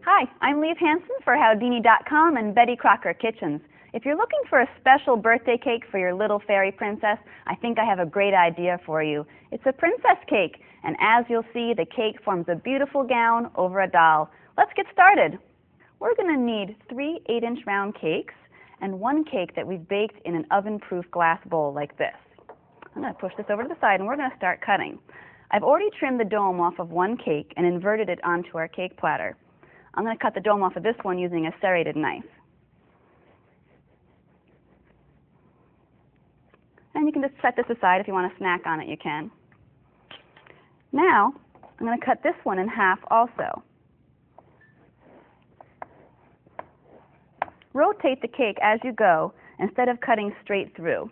Hi, I'm Lieve Hansen for Howdini.com and Betty Crocker Kitchens. If you're looking for a special birthday cake for your little fairy princess, I think I have a great idea for you. It's a princess cake, and as you'll see, the cake forms a beautiful gown over a doll. Let's get started. We're going to need 3 8-inch round cakes and 1 cake that we've baked in an oven-proof glass bowl like this. I'm going to push this over to the side and we're going to start cutting. I've already trimmed the dome off of 1 cake and inverted it onto our cake platter. I'm going to cut the dome off of this one using a serrated knife. And you can just set this aside. If you want to snack on it, you can. Now, I'm going to cut this one in half also. Rotate the cake as you go instead of cutting straight through.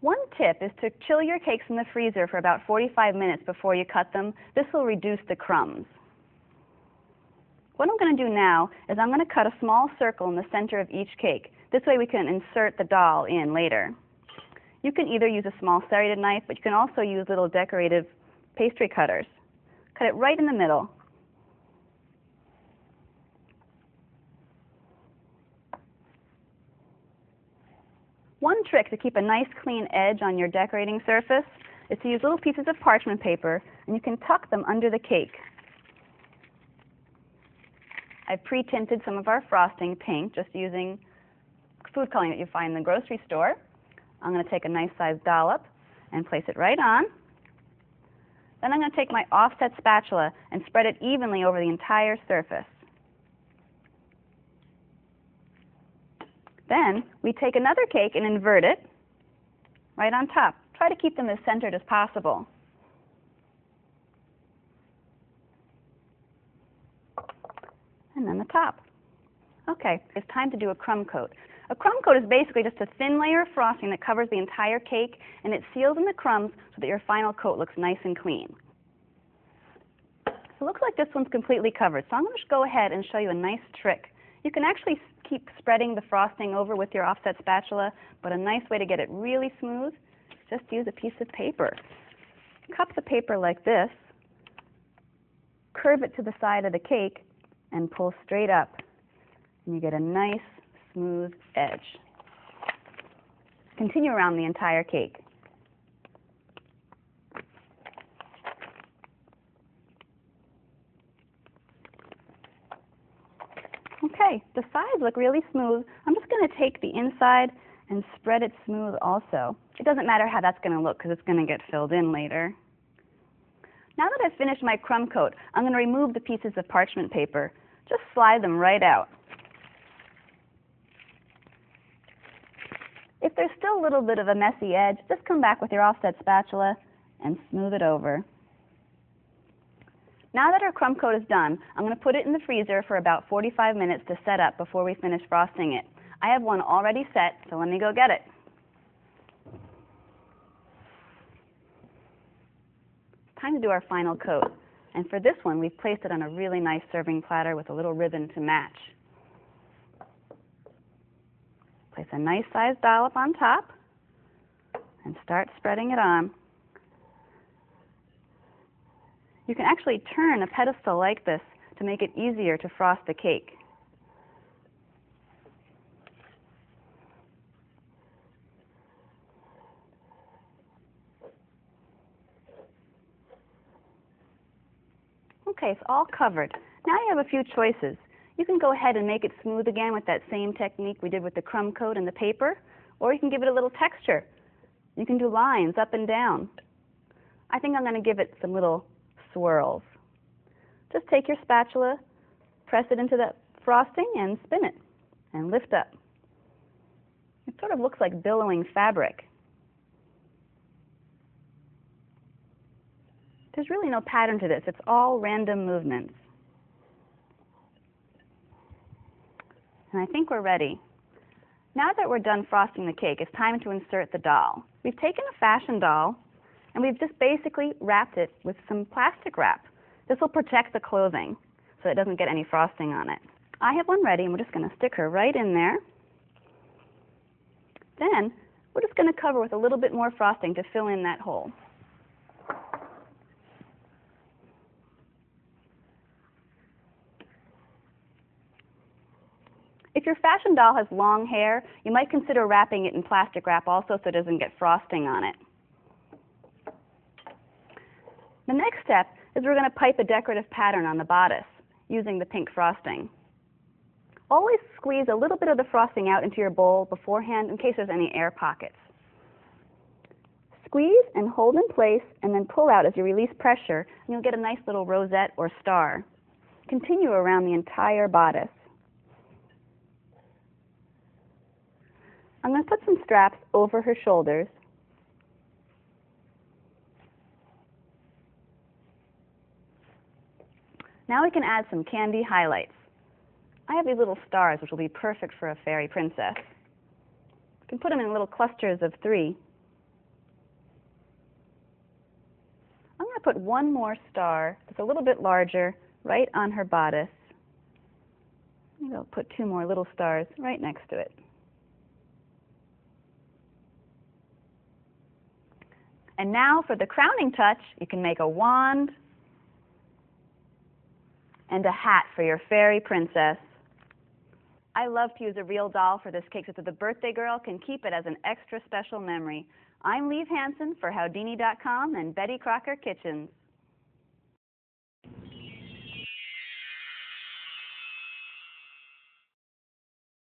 One tip is to chill your cakes in the freezer for about 45 minutes before you cut them. This will reduce the crumbs. What I'm going to do now is I'm going to cut a small circle in the center of each cake. This way we can insert the doll in later. You can either use a small serrated knife, but you can also use little decorative pastry cutters. Cut it right in the middle. One trick to keep a nice clean edge on your decorating surface is to use little pieces of parchment paper, and you can tuck them under the cake. I've pre-tinted some of our frosting pink just using food coloring that you find in the grocery store. I'm going to take a nice sized dollop and place it right on. Then I'm going to take my offset spatula and spread it evenly over the entire surface. Then we take another cake and invert it right on top. Try to keep them as centered as possible. And then the top. Okay, it's time to do a crumb coat. A crumb coat is basically just a thin layer of frosting that covers the entire cake, and it seals in the crumbs so that your final coat looks nice and clean. So it looks like this one's completely covered, so I'm going to go ahead and show you a nice trick. You can actually keep spreading the frosting over with your offset spatula, but a nice way to get it really smooth, just use a piece of paper. Cup the paper like this, curve it to the side of the cake, and pull straight up, and you get a nice smooth edge. Continue around the entire cake. Okay, the sides look really smooth. I'm just going to take the inside and spread it smooth also. It doesn't matter how that's going to look because it's going to get filled in later. Now that I've finished my crumb coat, I'm going to remove the pieces of parchment paper. Just slide them right out. If there's still a little bit of a messy edge, just come back with your offset spatula and smooth it over. Now that our crumb coat is done, I'm going to put it in the freezer for about 45 minutes to set up before we finish frosting it. I have one already set, so let me go get it. Time to do our final coat. And for this one, we've placed it on a really nice serving platter with a little ribbon to match. Place a nice sized dollop on top and start spreading it on. You can actually turn a pedestal like this to make it easier to frost the cake. Okay, it's all covered. Now you have a few choices. You can go ahead and make it smooth again with that same technique we did with the crumb coat and the paper, or you can give it a little texture. You can do lines up and down. I think I'm going to give it some little swirls. Just take your spatula, press it into the frosting, and spin it, and lift up. It sort of looks like billowing fabric. There's really no pattern to this. It's all random movements. And I think we're ready. Now that we're done frosting the cake, it's time to insert the doll. We've taken a fashion doll, and we've just basically wrapped it with some plastic wrap. This will protect the clothing so it doesn't get any frosting on it. I have one ready, and we're just going to stick her right in there. Then we're just going to cover with a little bit more frosting to fill in that hole. your fashion doll has long hair, you might consider wrapping it in plastic wrap also so it doesn't get frosting on it. The next step is we're going to pipe a decorative pattern on the bodice using the pink frosting. Always squeeze a little bit of the frosting out into your bowl beforehand in case there's any air pockets. Squeeze and hold in place and then pull out as you release pressure, and you'll get a nice little rosette or star. Continue around the entire bodice. I'm going to put some straps over her shoulders. Now we can add some candy highlights. I have these little stars which will be perfect for a fairy princess. You can put them in little clusters of 3. I'm going to put one more star that's a little bit larger right on her bodice. Maybe I'll put 2 more little stars right next to it. And now for the crowning touch, you can make a wand and a hat for your fairy princess. I love to use a real doll for this cake so that the birthday girl can keep it as an extra special memory. I'm Lieve Hansen for Howdini.com and Betty Crocker Kitchens.